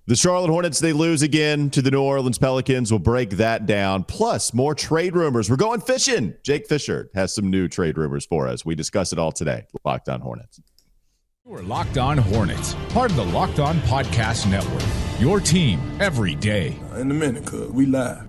The Charlotte Hornets, they lose again to the New Orleans Pelicans. We'll break that down. Plus, more trade rumors. We're going fishing. Jake Fischer has some new trade rumors for us. We discuss it all today. Locked On Hornets. We're Locked On Hornets, part of the Locked On Podcast Network. Your team every day. In a minute, cuz we live.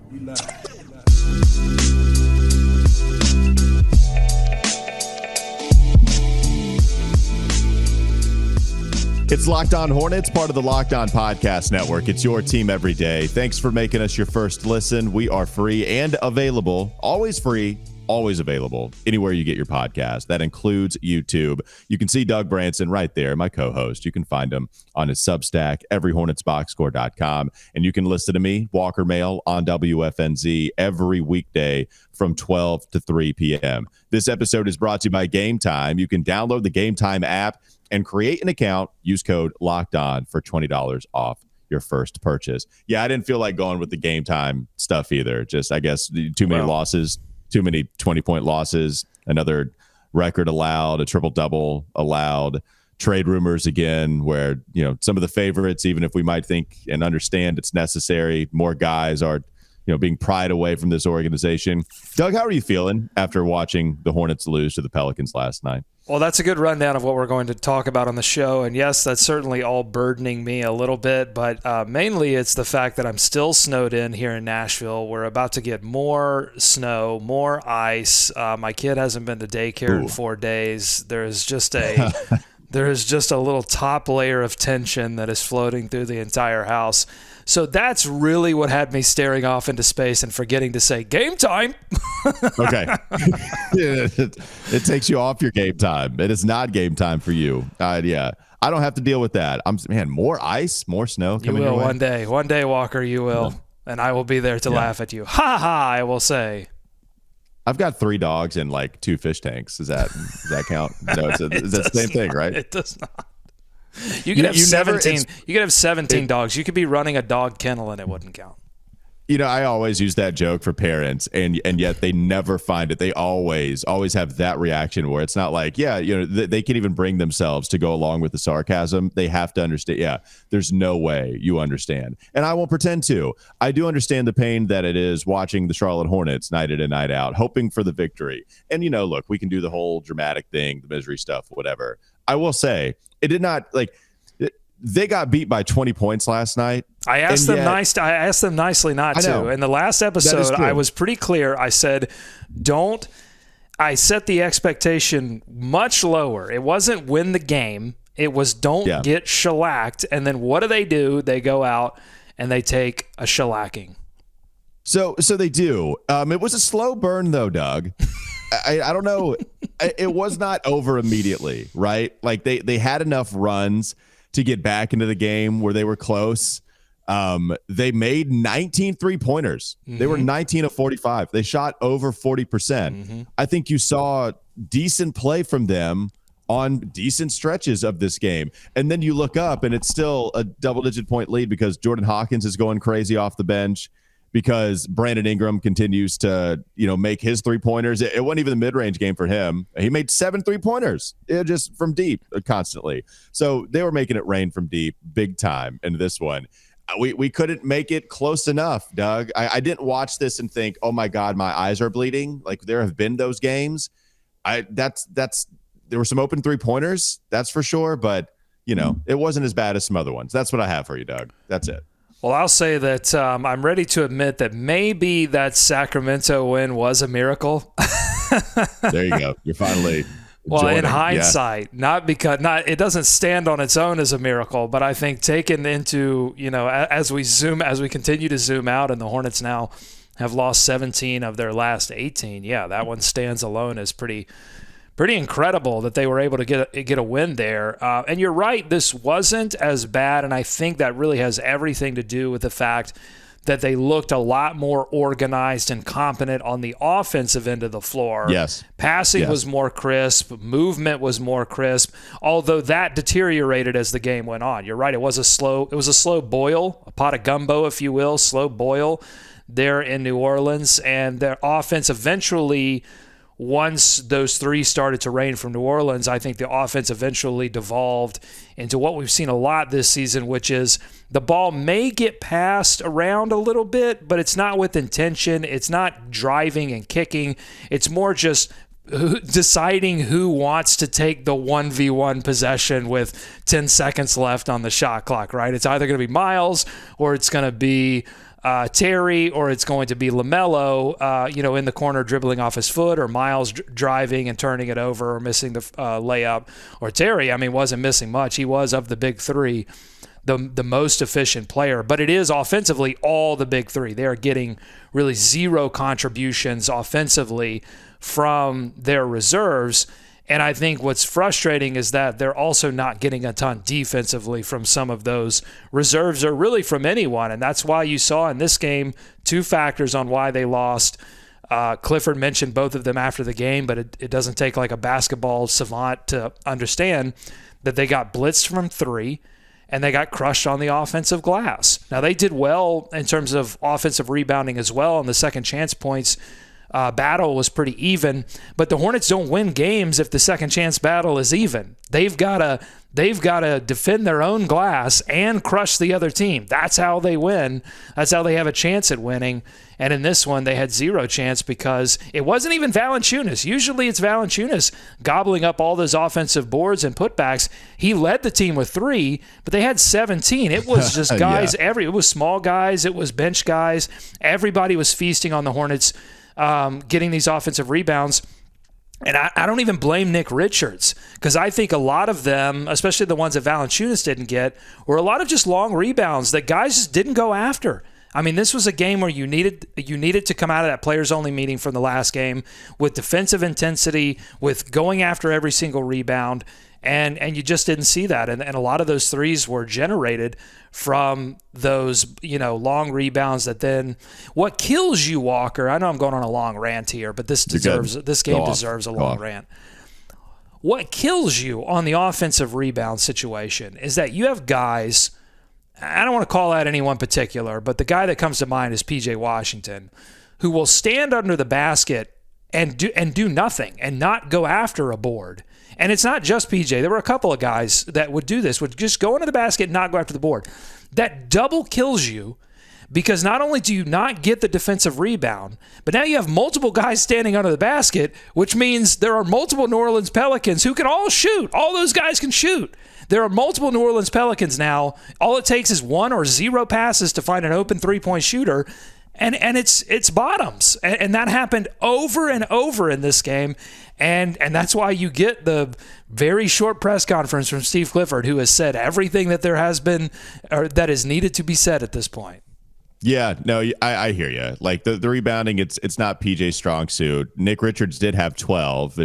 It's Locked On Hornets, part of the Locked On Podcast Network. It's your team every day. Thanks for making us your first listen. We are free and available, always free, always available, anywhere you get your podcast. That includes YouTube. You can see Doug Branson right there, my co-host. You can find him on his substack, everyhornetsboxscore.com. And you can listen to me, Walker Mehl, on WFNZ every weekday from 12 to 3 p.m. This episode is brought to you by Game Time. You can download the Game Time app and create an account. Use code LOCKEDON for $20 off your first purchase. Yeah, I didn't feel like going with the Game Time stuff either. Just, I guess, too many losses, too many 20-point losses, another record allowed, a triple-double allowed, trade rumors again where, you know, some of the favorites, even if we might think and understand it's necessary, more guys are, you know, being pried away from this organization. Doug, how are you feeling after watching the Hornets lose to the Pelicans last night? Well, that's a good rundown of what we're going to talk about on the show. And yes, that's certainly all burdening me a little bit, but mainly it's the fact that I'm still snowed in here in Nashville. We're about to get more snow, more ice. My kid hasn't been to daycare in 4 days. There is just a little top layer of tension that is floating through the entire house. So that's really what had me staring off into space and forgetting to say game time. Okay. It takes you off your game time. It is not game time for you. Yeah. I don't have to deal with that. More ice, more snow coming your way. One day. One day, Walker, you will. Yeah. And I will be there to laugh at you. Ha ha, I will say. Have got 3 dogs and like 2 fish tanks. Does that count? No, it's the same thing, right? It does not. You could have 17. You could have 17 dogs. You could be running a dog kennel and it wouldn't count. You know, I always use that joke for parents, and yet they never find it. They always have that reaction where it's not like, yeah, you know, they can't even bring themselves to go along with the sarcasm. They have to understand. Yeah, there's no way you understand, and I won't pretend to. I do understand the pain that it is watching the Charlotte Hornets night in and night out, hoping for the victory. And you know, look, we can do the whole dramatic thing, the misery stuff, whatever. I will say, it did not like. They got beat by 20 points last night. I asked them nicely not to. In the last episode, I was pretty clear. I said, I set the expectation much lower. It wasn't win the game. It was don't get shellacked. And then what do? They go out and they take a shellacking. So they do. It was a slow burn though, Doug. I don't know. It was not over immediately, right? Like they had enough runs to get back into the game where they were close. They made 19 3-pointers. Mm-hmm. They were 19 of 45. They shot over 40%. Mm-hmm. I think you saw decent play from them on decent stretches of this game. And then you look up and it's still a double-digit point lead because Jordan Hawkins is going crazy off the bench, because Brandon Ingram continues to, you know, make his 3-pointers. It wasn't even the mid-range game for him. He made 7 3-pointers just from deep constantly. So they were making it rain from deep big time into this one. We couldn't make it close enough, Doug. I didn't watch this and think, oh my God, my eyes are bleeding. Like there have been those games. There were some open 3-pointers, that's for sure. But, you know, it wasn't as bad as some other ones. That's what I have for you, Doug. That's it. Well, I'll say that I'm ready to admit that maybe that Sacramento win was a miracle. There you go. You're finally in hindsight, it doesn't stand on its own as a miracle, but I think taken into, you know, as we continue to zoom out, and the Hornets now have lost 17 of their last 18. Yeah, that one stands alone as pretty incredible that they were able to get a win there. And you're right, this wasn't as bad, and I think that really has everything to do with the fact that they looked a lot more organized and competent on the offensive end of the floor. Yes. Passing was more crisp. Movement was more crisp, although that deteriorated as the game went on. You're right, it was a slow boil, a pot of gumbo, if you will, slow boil there in New Orleans, and their offense eventually once those threes started to rain from New Orleans, I think the offense eventually devolved into what we've seen a lot this season, which is the ball may get passed around a little bit, but it's not with intention. It's not driving and kicking. It's more just deciding who wants to take the 1v1 possession with 10 seconds left on the shot clock, right? It's either going to be Miles or it's going to be Terry, or it's going to be LaMelo, in the corner dribbling off his foot, or Miles driving and turning it over or missing the layup. Or Terry, wasn't missing much. He was, of the big three, the most efficient player. But it is offensively all the big three. They are getting really zero contributions offensively from their reserves. And I think what's frustrating is that they're also not getting a ton defensively from some of those reserves, or really from anyone. And that's why you saw in this game 2 factors on why they lost. Clifford mentioned both of them after the game, but it doesn't take like a basketball savant to understand that they got blitzed from 3 and they got crushed on the offensive glass. Now, they did well in terms of offensive rebounding as well, and the second chance points battle was pretty even, but the Hornets don't win games if the second chance battle is even. They've got to defend their own glass and crush the other team. That's how they win. That's how they have a chance at winning. And in this one, they had zero chance because it wasn't even Valanciunas. Usually it's Valanciunas gobbling up all those offensive boards and putbacks. He led the team with 3, but they had 17. It was just guys, it was small guys, it was bench guys. Everybody was feasting on the Hornets getting these offensive rebounds. And I don't even blame Nick Richards, because I think a lot of them, especially the ones that Valanciunas didn't get, were a lot of just long rebounds that guys just didn't go after. This was a game where you needed to come out of that players-only meeting from the last game with defensive intensity, with going after every single rebound, and you just didn't see that. And a lot of those threes were generated from those, long rebounds that then what kills you, Walker, I know I'm going on a long rant here, but this game deserves a long rant. What kills you on the offensive rebound situation is that you have guys, I don't want to call out anyone particular, but the guy that comes to mind is PJ Washington, who will stand under the basket and do nothing and not go after a board. And it's not just PJ. There were a couple of guys that would do this, would just go into the basket and not go after the board. That double kills you, because not only do you not get the defensive rebound, but now you have multiple guys standing under the basket, which means there are multiple New Orleans Pelicans who can all shoot. All those guys can shoot. There are multiple New Orleans Pelicans now. All it takes is 1 or 0 passes to find an open three-point shooter, and it's bottoms. And that happened over and over in this game. And that's why you get the very short press conference from Steve Clifford, who has said everything that there has been or that is needed to be said at this point. Yeah, no, I hear you. Like the rebounding, it's not PJ's strong suit. Nick Richards did have 12,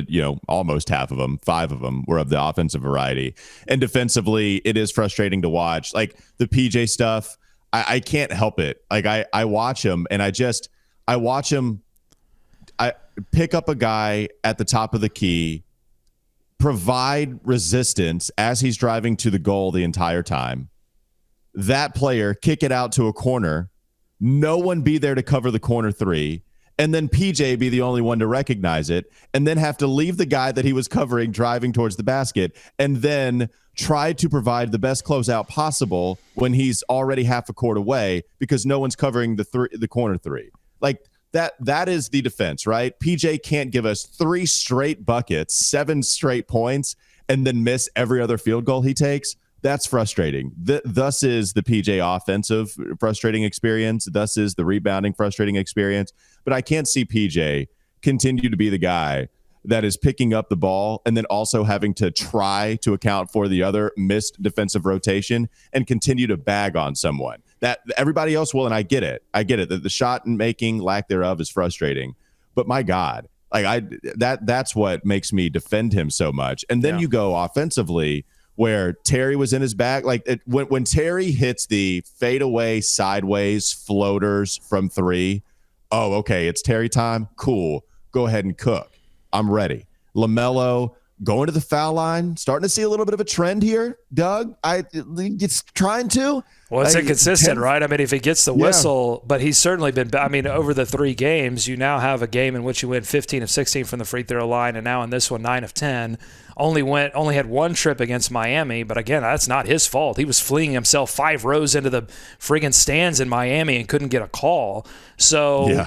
almost half of them, 5 of them were of the offensive variety. And defensively, it is frustrating to watch. Like the PJ stuff, I can't help it. Like I watch him and I watch him. I pick up a guy at the top of the key, provide resistance as he's driving to the goal the entire time. That player kick it out to a corner, no one be there to cover the corner 3, and then PJ be the only one to recognize it, and then have to leave the guy that he was covering driving towards the basket, and then try to provide the best closeout possible when he's already half a court away because no one's covering the corner 3. Like that is the defense, right? PJ can't give us 3 straight buckets, 7 straight points, and then miss every other field goal he takes. That's frustrating. Thus is the PJ offensive frustrating experience. Thus is the rebounding frustrating experience. But I can't see PJ continue to be the guy that is picking up the ball and then also having to try to account for the other missed defensive rotation and continue to bag on someone. That everybody else will, and I get it. The shot making, lack thereof, is frustrating. But my God, that's what makes me defend him so much. And then you go offensively, where Terry was in his back. When Terry hits the fadeaway sideways floaters from 3, oh, okay, it's Terry time. Cool. Go ahead and cook. I'm ready. LaMelo going to the foul line, starting to see a little bit of a trend here, Doug. It's trying to. Well, it's inconsistent, right? I mean, if he gets the whistle, but he's certainly been – I mean, over the 3 games, you now have a game in which you win 15 of 16 from the free throw line, and now in this one, 9 of 10. Only had 1 trip against Miami, but again, that's not his fault. He was fleeing himself 5 rows into the friggin' stands in Miami and couldn't get a call. So,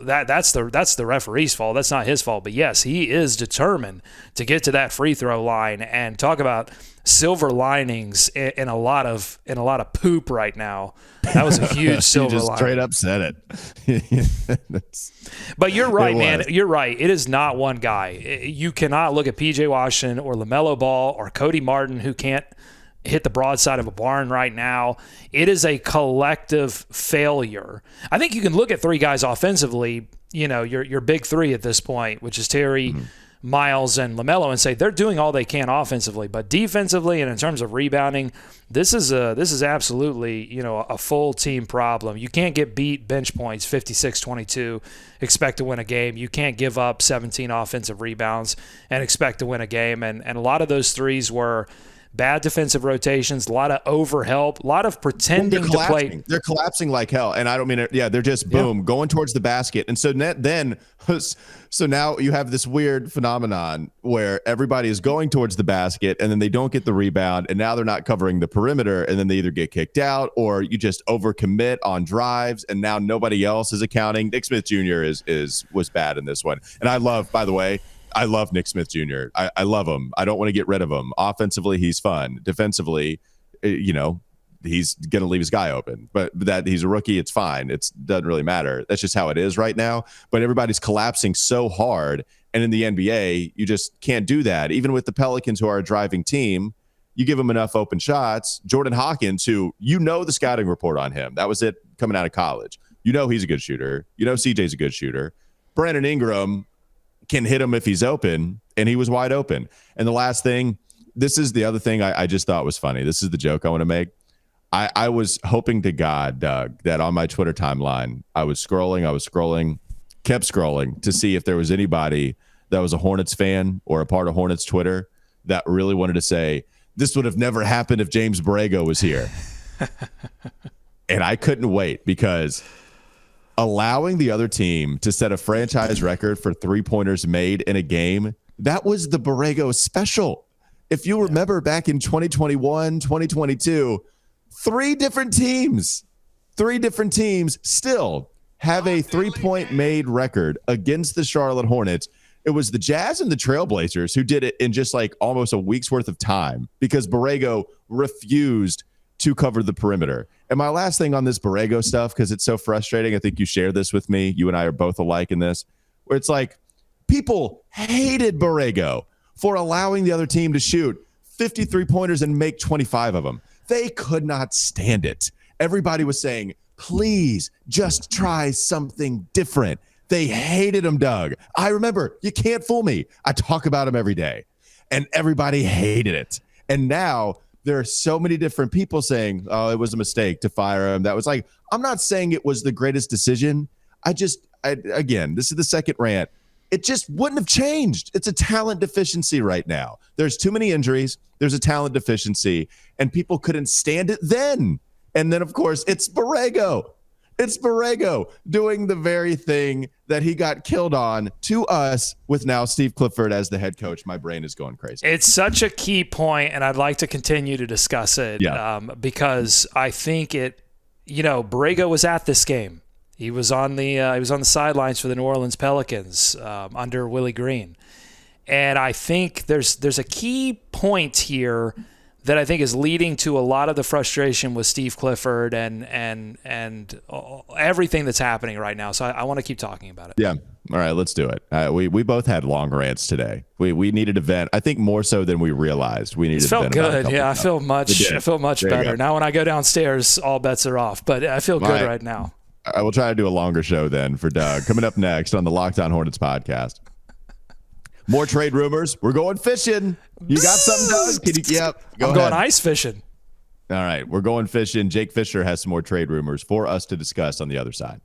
that's the referee's fault. That's not his fault. But yes, he is determined to get to that free throw line, and talk about silver linings in a lot of poop right now. That was a huge silver lining. Straight up said it. But you're right, man. You're right. It is not one guy. You cannot look at P.J. Washington or LaMelo Ball or Cody Martin, who can't hit the broadside of a barn right now. It is a collective failure. I think you can look at 3 guys offensively, your big 3 at this point, which is Terry, Miles, and LaMelo, and say they're doing all they can offensively, but defensively and in terms of rebounding, this is absolutely a full team problem. You can't get beat bench points 56-22, expect to win a game. You can't give up 17 offensive rebounds and expect to win a game. And a lot of those threes were bad defensive rotations, a lot of overhelp, a lot of pretending to play. They're collapsing like hell, and I don't mean it. Yeah, they're just going towards the basket, and so now you have this weird phenomenon where everybody is going towards the basket, and then they don't get the rebound, and now they're not covering the perimeter, and then they either get kicked out or you just overcommit on drives, and now nobody else is accounting. Nick Smith Jr. was bad in this one, and I love Nick Smith Jr. I love him. I don't want to get rid of him. Offensively, he's fun. Defensively, he's going to leave his guy open. But that he's a rookie, it's fine. It doesn't really matter. That's just how it is right now. But everybody's collapsing so hard. And in the NBA, you just can't do that. Even with the Pelicans, who are a driving team, you give them enough open shots. Jordan Hawkins, who the scouting report on him. That was it coming out of college. He's a good shooter. CJ's a good shooter. Brandon Ingram can hit him if he's open, and he was wide open. And the last thing, this is the other thing I just thought was funny. This is the joke I want to make. I was hoping to God, Doug, that on my Twitter timeline, I was scrolling, kept scrolling to see if there was anybody that was a Hornets fan or a part of Hornets Twitter that really wanted to say, this would have never happened if James Borrego was here. And I couldn't wait, because allowing the other team to set a franchise record for 3-pointers made in a game, that was the Borrego special. If you remember back in 2021, 2022, 3 different teams still have a 3-point made record against the Charlotte Hornets. It was the Jazz and the Trailblazers who did it in just like almost a week's worth of time, because Borrego refused to cover the perimeter. And my last thing on this Borrego stuff, because it's so frustrating, I think you share this with me. You and I are both alike in this, where it's like people hated Borrego for allowing the other team to shoot 53-pointers and make 25 of them. They could not stand it. Everybody was saying, please just try something different. They hated him, Doug. I remember, you can't fool me. I talk about him every day. And everybody hated it. And now there are so many different people saying, oh, it was a mistake to fire him. That was like, I'm not saying it was the greatest decision. Again, this is the second rant. It just wouldn't have changed. It's a talent deficiency right now. There's too many injuries. There's a talent deficiency, and people couldn't stand it then. And then, of course, it's Borrego. It's Borrego doing the very thing that he got killed on to us, with now Steve Clifford as the head coach. My brain is going crazy. It's such a key point, and I'd like to continue to discuss it because I think Borrego was at this game. He was on the sidelines for the New Orleans Pelicans under Willie Green. And I think there's a key point here that I think is leading to a lot of the frustration with Steve Clifford and everything that's happening right now. So I want to keep talking about it. Yeah. All right, let's do it. We both had long rants today. We needed a vent. I think more so than we realized. We needed. It felt good. Yeah, I feel much better now. When I go downstairs, all bets are off. But I feel good right now. I will try to do a longer show then for Doug. Coming up next on the Locked On Hornets podcast. More trade rumors. We're going fishing. You got something, Doug? Yep. I'm going ice fishing. All right. We're going fishing. Jake Fischer has some more trade rumors for us to discuss on the other side.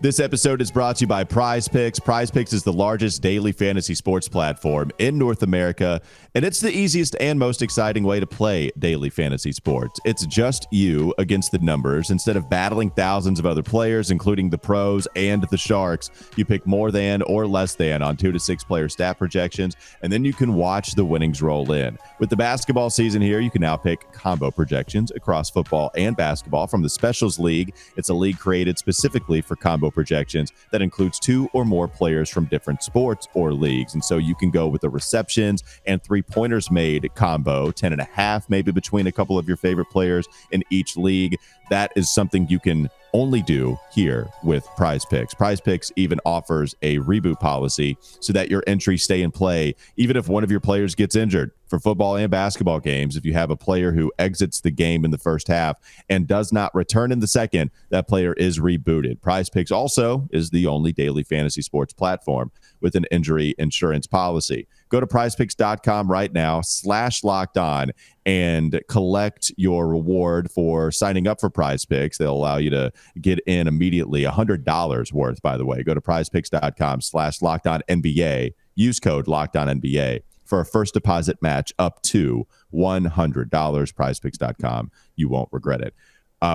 This episode is brought to you by Prize Picks. Prize Picks is the largest daily fantasy sports platform in North America, and it's the easiest and most exciting way to play daily fantasy sports. It's just you against the numbers. Instead of battling thousands of other players, including the pros and the sharks, you pick more than or less than on 2 to 6 player stat projections, and then you can watch the winnings roll in. With the basketball season here, you can now pick combo projections across football and basketball from the Specials League. It's a league created specifically for combo projections that includes 2 or more players from different sports or leagues. And so you can go with the receptions and 3-pointers made combo, 10.5 maybe between a couple of your favorite players in each league. That is something you can only do here with Prize Picks. Prize Picks even offers a reboot policy so that your entries stay in play even if one of your players gets injured. For football and basketball games, if you have a player who exits the game in the first half and does not return in the second, that player is rebooted. Prize Picks also is the only daily fantasy sports platform with an injury insurance policy. Go to prizepicks.com right now, /lockedon, and collect your reward for signing up for Prize Picks. They'll allow you to get in immediately, $100 worth, by the way. Go to prizepicks.com /lockedonnba. Use code LOCKEDONNBA for a first deposit match up to $100. Prizepicks.com. You won't regret it.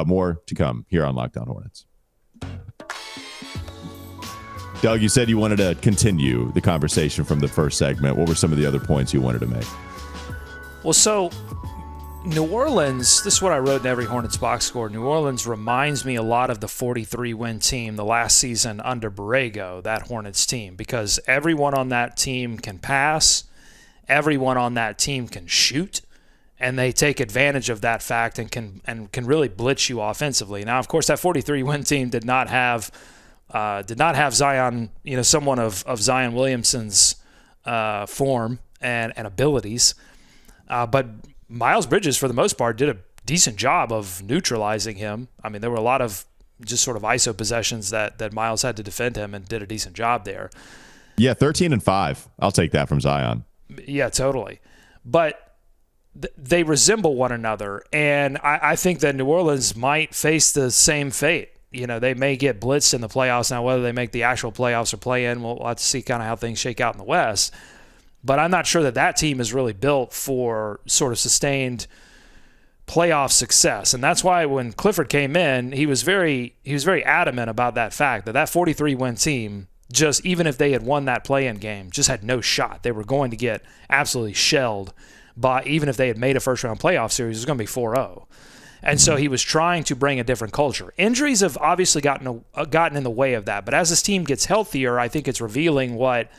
More to come here on Locked On Hornets. Doug, you said you wanted to continue the conversation from the first segment. What were some of the other points you wanted to make? Well, so New Orleans, this is what I wrote in Every Hornets box score. New Orleans reminds me a lot of the 43-win team the last season under Borrego, that Hornets team, because everyone on that team can pass, everyone on that team can shoot, and they take advantage of that fact and can really blitz you offensively. Now, of course, that 43-win team did not have Zion, someone of Zion Williamson's form and abilities. But Miles Bridges, for the most part, did a decent job of neutralizing him. I mean, there were a lot of just sort of ISO possessions that Miles had to defend him and did a decent job there. Yeah, 13 and 5. I'll take that from Zion. Yeah, totally. But they resemble one another, and I think that New Orleans might face the same fate. They may get blitzed in the playoffs. Now, whether they make the actual playoffs or play in, we'll have to see kind of how things shake out in the West. But I'm not sure that team is really built for sort of sustained playoff success. And that's why when Clifford came in, he was very adamant about that fact that 43-win team, just even if they had won that play-in game, just had no shot. They were going to get absolutely shelled by, even if they had made a first-round playoff series, it was going to be 4-0. And so he was trying to bring a different culture. Injuries have obviously gotten in the way of that. But as this team gets healthier, I think it's revealing what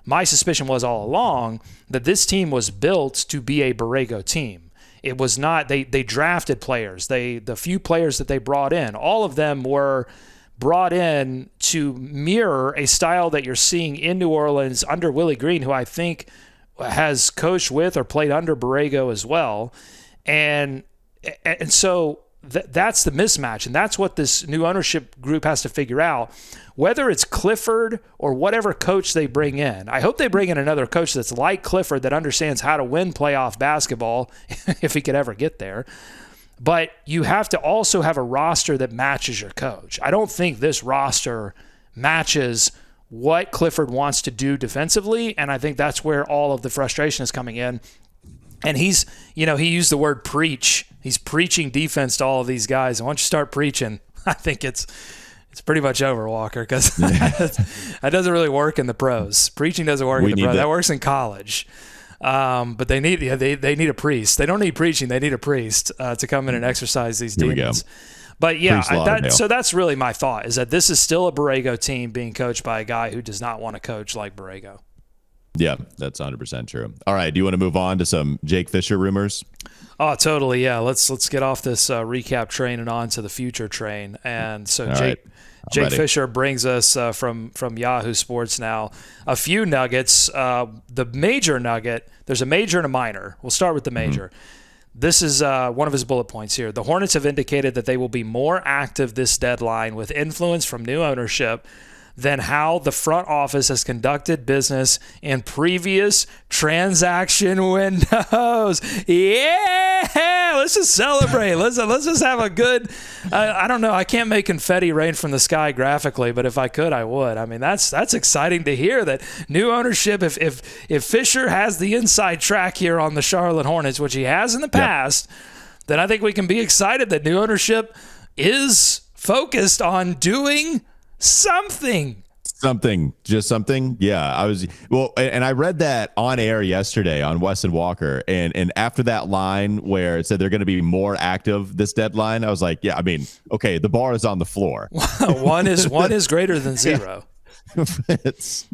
my suspicion was all along, that this team was built to be a Borrego team. It was not, they drafted players. The few players that they brought in, all of them were brought in to mirror a style that you're seeing in New Orleans under Willie Green, who I think has coached with or played under Borrego as well. And so that's the mismatch, and that's what this new ownership group has to figure out. Whether it's Clifford or whatever coach they bring in, I hope they bring in another coach that's like Clifford, that understands how to win playoff basketball, if he could ever get there. But you have to also have a roster that matches your coach. I don't think this roster matches what Clifford wants to do defensively, and I think that's where all of the frustration is coming in. And he used the word preach. He's preaching defense to all of these guys. And once you start preaching, I think it's pretty much over, Walker, because that doesn't really work in the pros. Preaching doesn't work in the pros. That works in college. But they need a priest. They don't need preaching. They need a priest to come in and exercise these demons. But yeah, so that's really my thought, is that this is still a Borrego team being coached by a guy who does not want to coach like Borrego. Yeah, that's 100% true. All right, do you want to move on to some Jake Fischer rumors? Oh, totally. Yeah, let's get off this recap train and on to the future train. And so Jake Fischer brings us from Yahoo Sports now a few nuggets. The major nugget, there's a major and a minor. We'll start with the major. Mm-hmm. This is one of his bullet points here. The Hornets have indicated that they will be more active this deadline with influence from new ownership. than how the front office has conducted business in previous transaction windows. Yeah, let's just celebrate. Let's just have a good. I don't know. I can't make confetti rain from the sky graphically, but if I could, I would. I mean, that's exciting to hear that new ownership. If Fischer has the inside track here on the Charlotte Hornets, which he has in the past, then I think we can be excited that new ownership is focused on doing something. Just something. Yeah, and I read that on air yesterday on Wes and Walker, and after that line where it said they're going to be more active this deadline, I was like, yeah, I mean, okay, the bar is on the floor. one is greater than zero. It's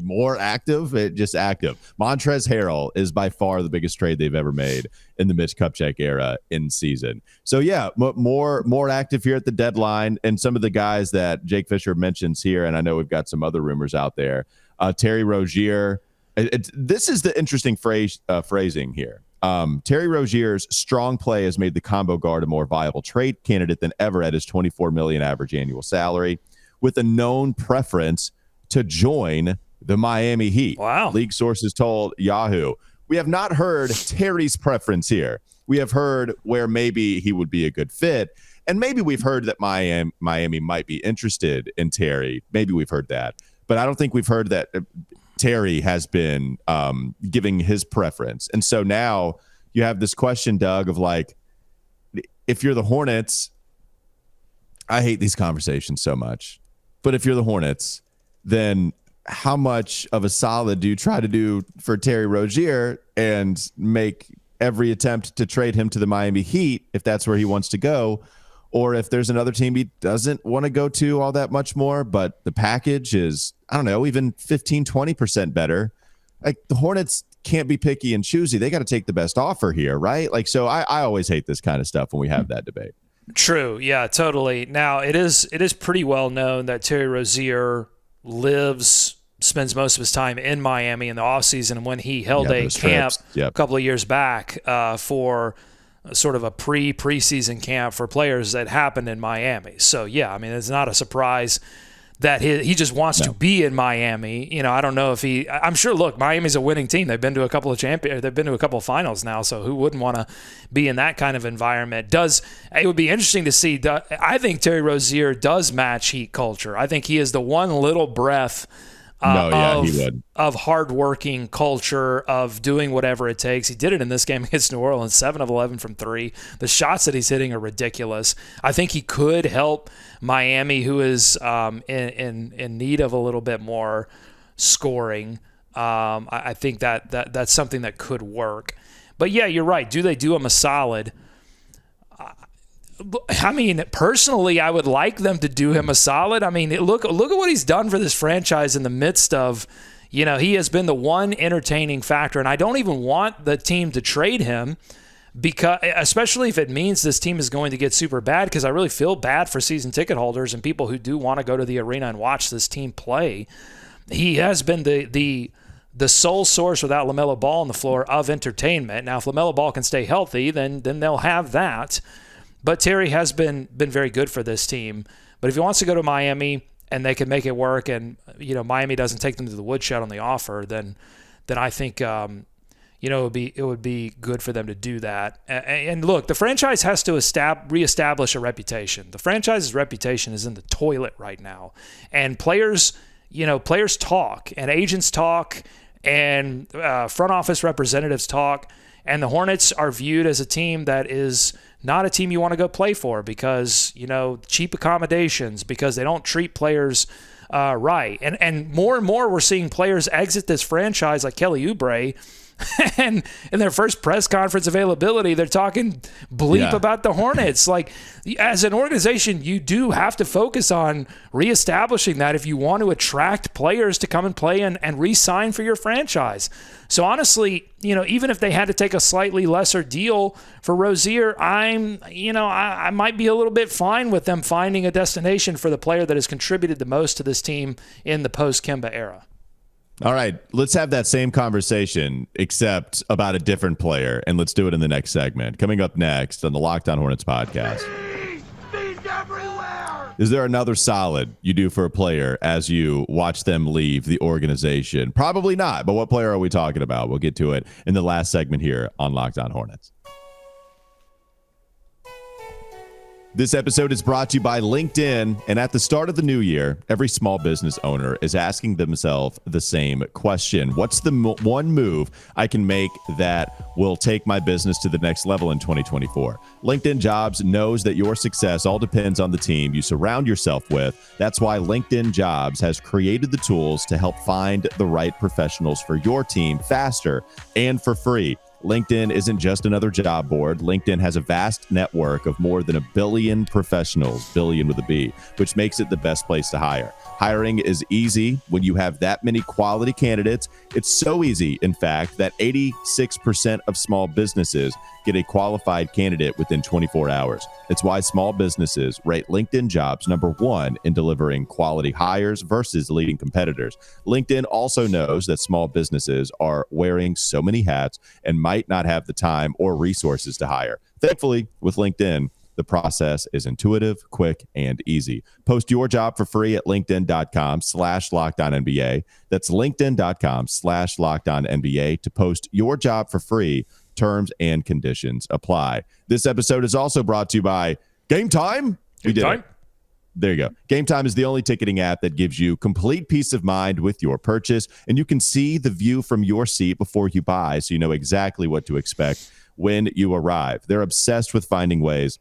more active, just active. Montrezl Harrell is by far the biggest trade they've ever made in the Mitch Kupchak era in season. So yeah, more active here at the deadline, and some of the guys that Jake Fischer mentions here, and I know we've got some other rumors out there. Terry Rozier. This is the interesting phrasing here. Terry Rozier's strong play has made the combo guard a more viable trade candidate than ever at his $24 million average annual salary, with a known preference to join the Miami Heat. Wow. League sources told Yahoo. We have not heard Terry's preference here. We have heard where maybe he would be a good fit, and maybe we've heard that Miami might be interested in Terry. Maybe we've heard that, but I don't think we've heard that Terry has been giving his preference. And so now you have this question, Doug, of like, if you're the Hornets, I hate these conversations so much. But if you're the Hornets, then how much of a solid do you try to do for Terry Rozier and make every attempt to trade him to the Miami Heat if that's where he wants to go? Or if there's another team he doesn't want to go to all that much more, but the package is, I don't know, even 15, 20% better. Like, the Hornets can't be picky and choosy. They got to take the best offer here, right? Like, so I always hate this kind of stuff when we have that debate. True. Yeah, totally. Now, it is pretty well known that Terry Rozier spends most of his time in Miami in the offseason. And when he held a camp a couple of years back for sort of a preseason camp for players that happened in Miami. So, yeah, I mean, it's not a surprise that he just wants to be in Miami. You know, I don't know if I'm sure, look, Miami's a winning team. They've been to a couple of finals now, so who wouldn't want to be in that kind of environment? It would be interesting to see. I think Terry Rozier does match Heat culture. I think he is the one little breath of hardworking culture, of doing whatever it takes. He did it in this game against New Orleans, 7 of 11 from 3. The shots that he's hitting are ridiculous. I think he could help Miami, who is in need of a little bit more scoring. I think that's something that could work. But yeah, you're right. Do they do him a solid? I mean, personally, I would like them to do him a solid. I mean, look at what he's done for this franchise in the midst of, you know, he has been the one entertaining factor, and I don't even want the team to trade him, because especially if it means this team is going to get super bad, because I really feel bad for season ticket holders and people who do want to go to the arena and watch this team play. He has been the sole source without LaMelo Ball on the floor of entertainment. Now, if LaMelo Ball can stay healthy, then they'll have that. But Terry has been very good for this team. But if he wants to go to Miami and they can make it work, and you know Miami doesn't take them to the woodshed on the offer, then I think it would be good for them to do that. And look, the franchise has to reestablish a reputation. The franchise's reputation is in the toilet right now, and players talk, and agents talk, and front office representatives talk, and the Hornets are viewed as a team that is not a team you want to go play for because, you know, cheap accommodations, because they don't treat players right. And more we're seeing players exit this franchise, like Kelly Oubre, and in their first press conference availability, they're talking bleep about the Hornets. Like, as an organization, you do have to focus on reestablishing that if you want to attract players to come and play and re-sign for your franchise. So honestly, you know, even if they had to take a slightly lesser deal for Rozier, I might be a little bit fine with them finding a destination for the player that has contributed the most to this team in the post-Kemba era. All right, let's have that same conversation, except about a different player, and let's do it in the next segment. Coming up next on the Locked On Hornets podcast. Bees everywhere! Is there another solid you do for a player as you watch them leave the organization? Probably not, but what player are we talking about? We'll get to it in the last segment here on Locked On Hornets. This episode is brought to you by LinkedIn, and at the start of the new year, every small business owner is asking themselves the same question. What's the one move I can make that will take my business to the next level in 2024? LinkedIn Jobs knows that your success all depends on the team you surround yourself with. That's why LinkedIn Jobs has created the tools to help find the right professionals for your team faster and for free. LinkedIn isn't just another job board. LinkedIn has a vast network of more than 1 billion professionals, billion with a B, which makes it the best place to hire. Hiring is easy when you have that many quality candidates. It's so easy, in fact, that 86% of small businesses get a qualified candidate within 24 hours. It's why small businesses rate LinkedIn Jobs #1 in delivering quality hires versus leading competitors. LinkedIn also knows that small businesses are wearing so many hats and might not have the time or resources to hire. Thankfully, with LinkedIn, the process is intuitive, quick, and easy. Post your job for free at linkedin.com/LockedOnNBA. That's linkedin.com/LockedOnNBA to post your job for free. Terms and conditions apply. This episode is also brought to you by Game Time. We did it. There you go. Game Time is the only ticketing app that gives you complete peace of mind with your purchase, and you can see the view from your seat before you buy, so you know exactly what to expect when you arrive. They're obsessed with finding ways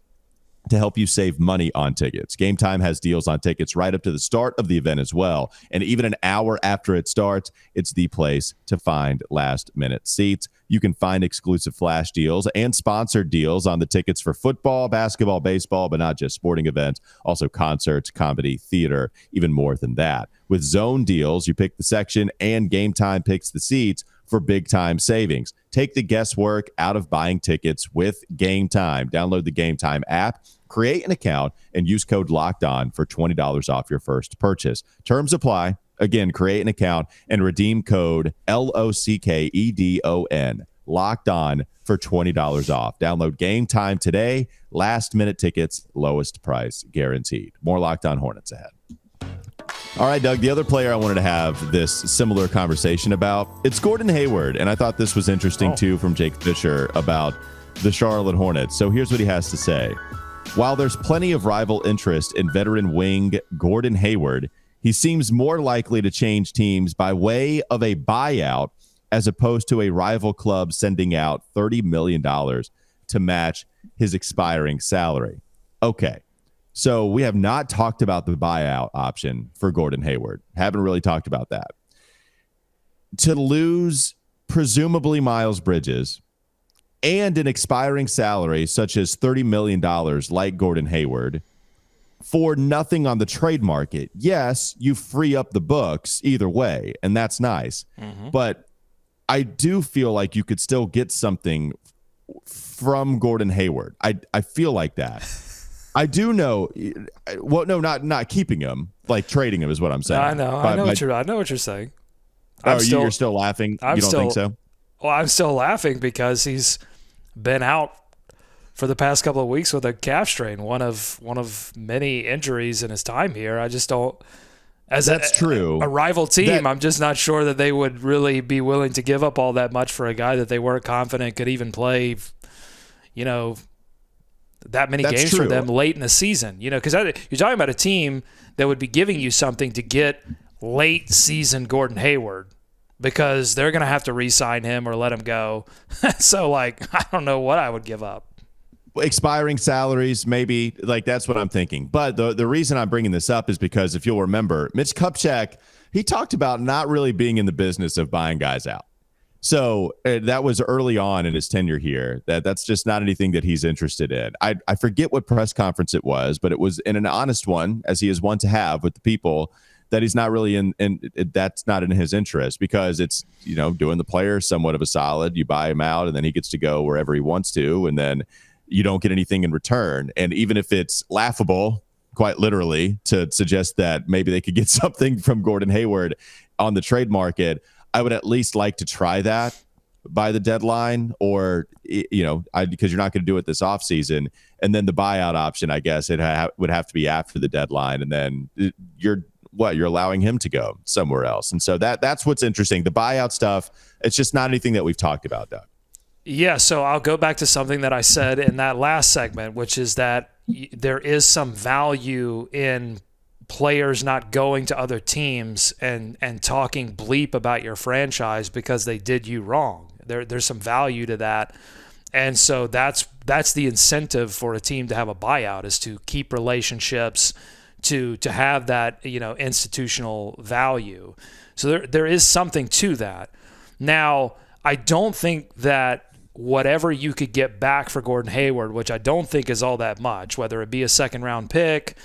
to help you save money on tickets. Game Time has deals on tickets right up to the start of the event as well. And even an hour after it starts, it's the place to find last-minute seats. You can find exclusive flash deals and sponsored deals on the tickets for football, basketball, baseball, but not just sporting events, also concerts, comedy, theater, even more than that. With zone deals, you pick the section and Game Time picks the seats for big-time savings. Take the guesswork out of buying tickets with Game Time. Download the Game Time app, create an account, and use code LOCKEDON for $20 off your first purchase. Terms apply. Again, create an account and redeem code LOCKEDON, Locked On, for $20 off. Download Game Time today. Last-minute tickets, lowest price guaranteed. More Locked On Hornets ahead. All right, Doug, the other player I wanted to have this similar conversation about, it's Gordon Hayward, and I thought this was interesting, too, from Jake Fischer about the Charlotte Hornets. So here's what he has to say. While there's plenty of rival interest in veteran wing Gordon Hayward, he seems more likely to change teams by way of a buyout as opposed to a rival club sending out $30 million to match his expiring salary. Okay. So we have not talked about the buyout option for Gordon Hayward. Haven't really talked about that. To lose presumably Miles Bridges and an expiring salary such as $30 million like Gordon Hayward for nothing on the trade market. Yes, you free up the books either way, and that's nice. Mm-hmm. But I do feel like you could still get something from Gordon Hayward. I feel like that. I do know. Well, no, not keeping him, like trading him is what I'm saying. I know what you're saying. You're still laughing? You don't think so? Well, I'm still laughing because he's been out for the past couple of weeks with a calf strain, one of many injuries in his time here. I just don't. That's true. A rival team, I'm just not sure that they would really be willing to give up all that much for a guy that they weren't confident could even play, that many games for them late in the season. Because you're talking about a team that would be giving you something to get late season Gordon Hayward because they're going to have to re-sign him or let him go. So, I don't know what I would give up. Expiring salaries, maybe, that's what I'm thinking. But the reason I'm bringing this up is because if you'll remember, Mitch Kupchak, he talked about not really being in the business of buying guys out. So that was early on in his tenure here. That's just not anything that he's interested in. I forget what press conference it was, but it was in an honest one, as he is one to have with the people, that he's not really in that's not in his interest because it's, doing the player somewhat of a solid. You buy him out and then he gets to go wherever he wants to, and then you don't get anything in return. And even if it's laughable, quite literally, to suggest that maybe they could get something from Gordon Hayward on the trade market, I would at least like to try that. by the deadline, or because you're not going to do it this offseason, and then the buyout option, I guess it would have to be after the deadline, and then you're allowing him to go somewhere else. And so that's what's interesting. The buyout stuff, it's just not anything that we've talked about, Doug. Yeah, so I'll go back to something that I said in that last segment, which is that there is some value in players not going to other teams and talking bleep about your franchise because they did you wrong. There's some value to that. And so that's the incentive for a team to have a buyout, is to keep relationships, to have that, institutional value. So there is something to that. Now, I don't think that whatever you could get back for Gordon Hayward, which I don't think is all that much, whether it be a second-round pick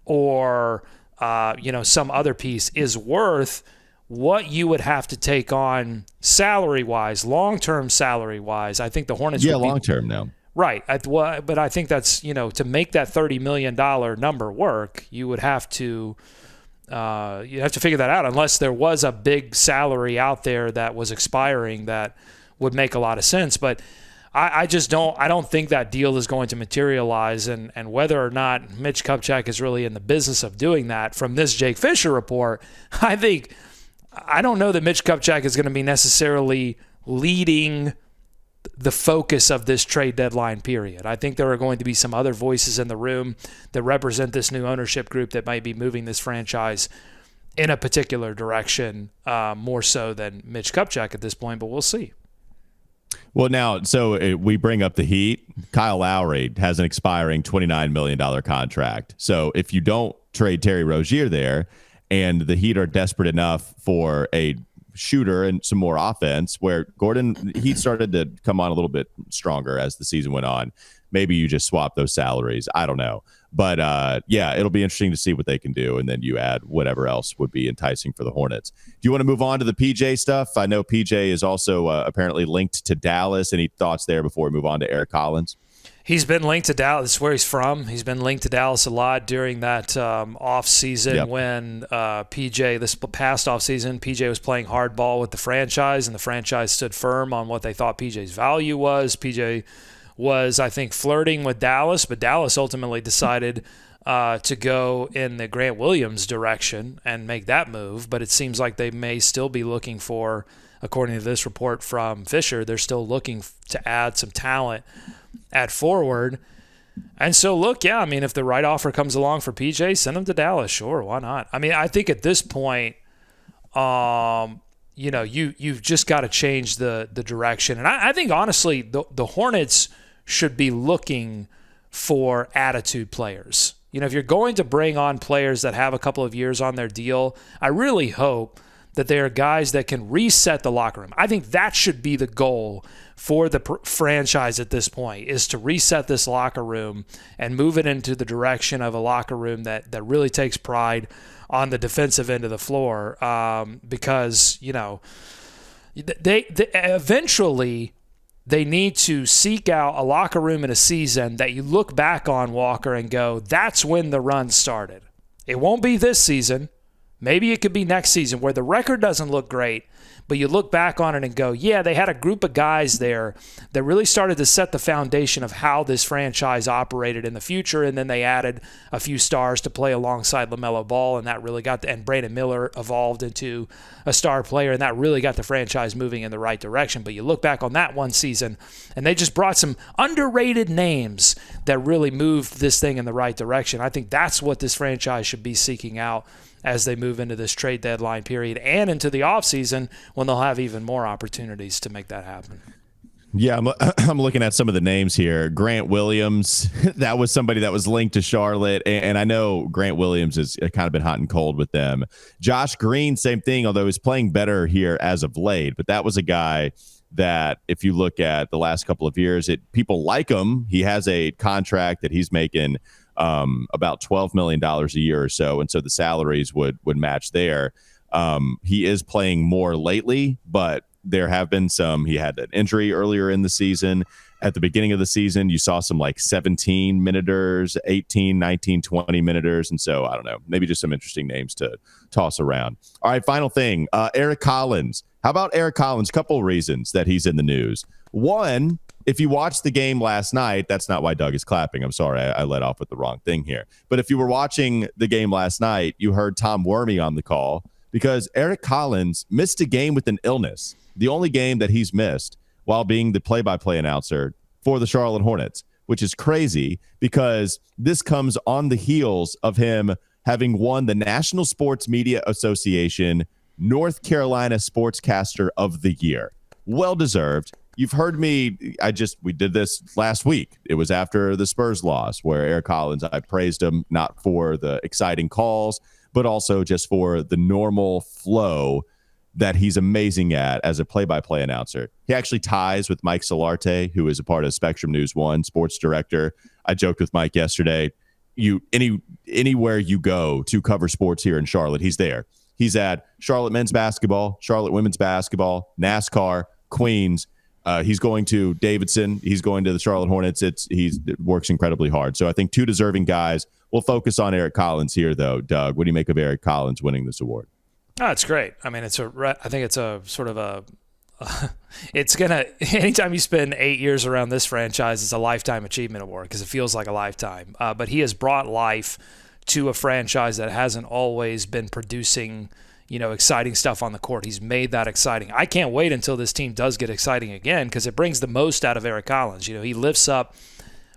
or some other piece, is worth what you would have to take on salary-wise, long-term salary-wise. I think the Hornets would be long-term now. Right. But I think that's, to make that $30 million number work, you would have to figure that out, unless there was a big salary out there that was expiring that would make a lot of sense. But I don't think that deal is going to materialize, and whether or not Mitch Kupchak is really in the business of doing that, from this Jake Fischer report, I don't know that Mitch Kupchak is going to be necessarily leading the focus of this trade deadline period. I think there are going to be some other voices in the room that represent this new ownership group that might be moving this franchise in a particular direction, more so than Mitch Kupchak at this point, but we'll see. Well, now, so we bring up the Heat. Kyle Lowry has an expiring $29 million contract. So if you don't trade Terry Rozier there, and the Heat are desperate enough for a shooter and some more offense, where Gordon, he started to come on a little bit stronger as the season went on. Maybe you just swap those salaries. I don't know. But, it'll be interesting to see what they can do, and then you add whatever else would be enticing for the Hornets. Do you want to move on to the PJ stuff? I know PJ is also apparently linked to Dallas. Any thoughts there before we move on to Eric Collins? He's been linked to Dallas. That's where he's from. He's been linked to Dallas a lot during that off season when this past off season, PJ was playing hardball with the franchise, and the franchise stood firm on what they thought PJ's value was. PJ was, I think, flirting with Dallas, but Dallas ultimately decided to go in the Grant Williams direction and make that move. But it seems like they may still be looking for, according to this report from Fisher, they're still looking to add some talent at forward. And so, look, if the right offer comes along for PJ, send him to Dallas. Sure, why not? I think at this point, you've just got to change the direction. And I think, honestly, the Hornets should be looking for attitude players. If you're going to bring on players that have a couple of years on their deal, I really hope that they are guys that can reset the locker room. I think that should be the goal for the franchise at this point, is to reset this locker room and move it into the direction of a locker room that really takes pride on the defensive end of the floor, because they eventually they need to seek out a locker room in a season that you look back on, Walker, and go, that's when the run started. It won't be this season. Maybe it could be next season, where the record doesn't look great, but you look back on it and go, yeah, they had a group of guys there that really started to set the foundation of how this franchise operated in the future, and then they added a few stars to play alongside LaMelo Ball, and that really and Brandon Miller evolved into a star player, and that really got the franchise moving in the right direction. But you look back on that one season, and they just brought some underrated names that really moved this thing in the right direction. I think that's what this franchise should be seeking out as they move into this trade deadline period and into the offseason, when they'll have even more opportunities to make that happen. Yeah, I'm looking at some of the names here. Grant Williams, that was somebody that was linked to Charlotte, and I know Grant Williams has kind of been hot and cold with them. Josh Green, same thing, although he's playing better here as of late, but that was a guy that, if you look at the last couple of years, people like him. He has a contract that he's making about $12 million a year or so, and so the salaries would match there. He is playing more lately, but there have been he had an injury earlier in the season. At the beginning of the season, you saw some 17 minuters, 18, 19, 20 minuters, and so I don't know, maybe just some interesting names to toss around. All right, final thing, Eric Collins. How about Eric Collins? Couple reasons that he's in the news. One, if you watched the game last night, that's not why Doug is clapping. I'm sorry, I led off with the wrong thing here. But if you were watching the game last night, you heard Tom Wormy on the call because Eric Collins missed a game with an illness, the only game that he's missed while being the play-by-play announcer for the Charlotte Hornets, which is crazy because this comes on the heels of him having won the National Sports Media Association North Carolina Sportscaster of the Year. Well-deserved. You've heard me. We did this last week. It was after the Spurs loss where Eric Collins, I praised him not for the exciting calls, but also just for the normal flow that he's amazing at as a play-by-play announcer. He actually ties with Mike Solarte, who is a part of Spectrum News 1, sports director. I joked with Mike yesterday. Anywhere you go to cover sports here in Charlotte, he's there. He's at Charlotte men's basketball, Charlotte women's basketball, NASCAR, Queens. He's going to Davidson. He's going to the Charlotte Hornets. He works incredibly hard. So I think two deserving guys. We'll focus on Eric Collins here, though. Doug, what do you make of Eric Collins winning this award? Oh, it's great. I mean, I think it's a sort of a it's gonna. Anytime you spend 8 years around this franchise, it's a lifetime achievement award because it feels like a lifetime. But he has brought life to a franchise that hasn't always been producing, exciting stuff on the court. He's made that exciting. I can't wait until this team does get exciting again because it brings the most out of Eric Collins. He lifts up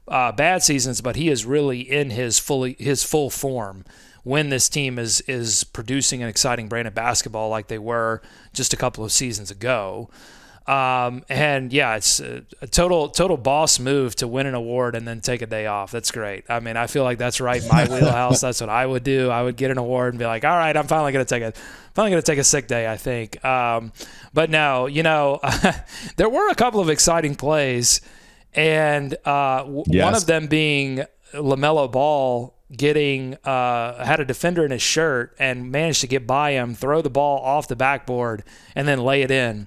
bad seasons, but he is really in his full form when this team is producing an exciting brand of basketball like they were just a couple of seasons ago. And yeah, it's a total boss move to win an award and then take a day off. That's great. I mean, I feel like that's right in my wheelhouse. That's what I would do. I would get an award and be like, all right, I'm finally going to take a sick day, I think. But no, there were a couple of exciting plays and one of them being LaMelo Ball had a defender in his shirt and managed to get by him, throw the ball off the backboard, and then lay it in.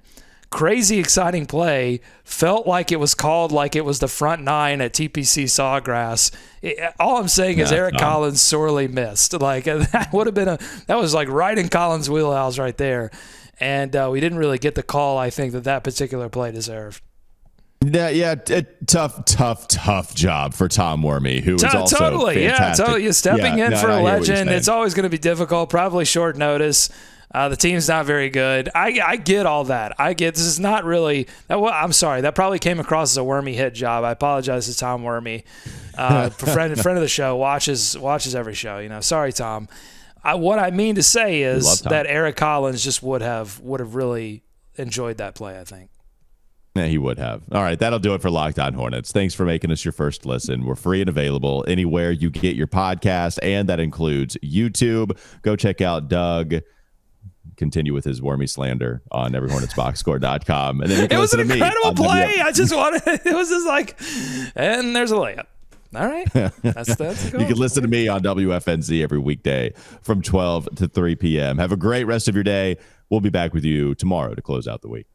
Crazy exciting play. Felt like it was called like it was the front nine at TPC Sawgrass. All I'm saying is Eric Collins sorely missed. Like that would have been that was like right in Collins' wheelhouse right there. And we didn't really get the call I think that particular play deserved. Yeah, tough job for Tom Wormy, who is also totally fantastic. Totally. Stepping in for a legend, it's always going to be difficult, probably short notice. The team's not very good. I get all that. This is not really. I'm sorry. That probably came across as a Wormy hit job. I apologize to Tom Wormy, friend of the show. Watches every show. Sorry, Tom. What I mean to say is that Eric Collins just would have really enjoyed that play. I think. Yeah, he would have. All right, that'll do it for Locked On Hornets. Thanks for making us your first listen. We're free and available anywhere you get your podcast, and that includes YouTube. Go check out Doug. Continue with his Wormy slander on everyhornetsboxscore.com. And then you can it was an incredible play. It was just like, and there's a layup. All right. That's cool. You can listen to me on WFNZ every weekday from 12 to 3 p.m. Have a great rest of your day. We'll be back with you tomorrow to close out the week.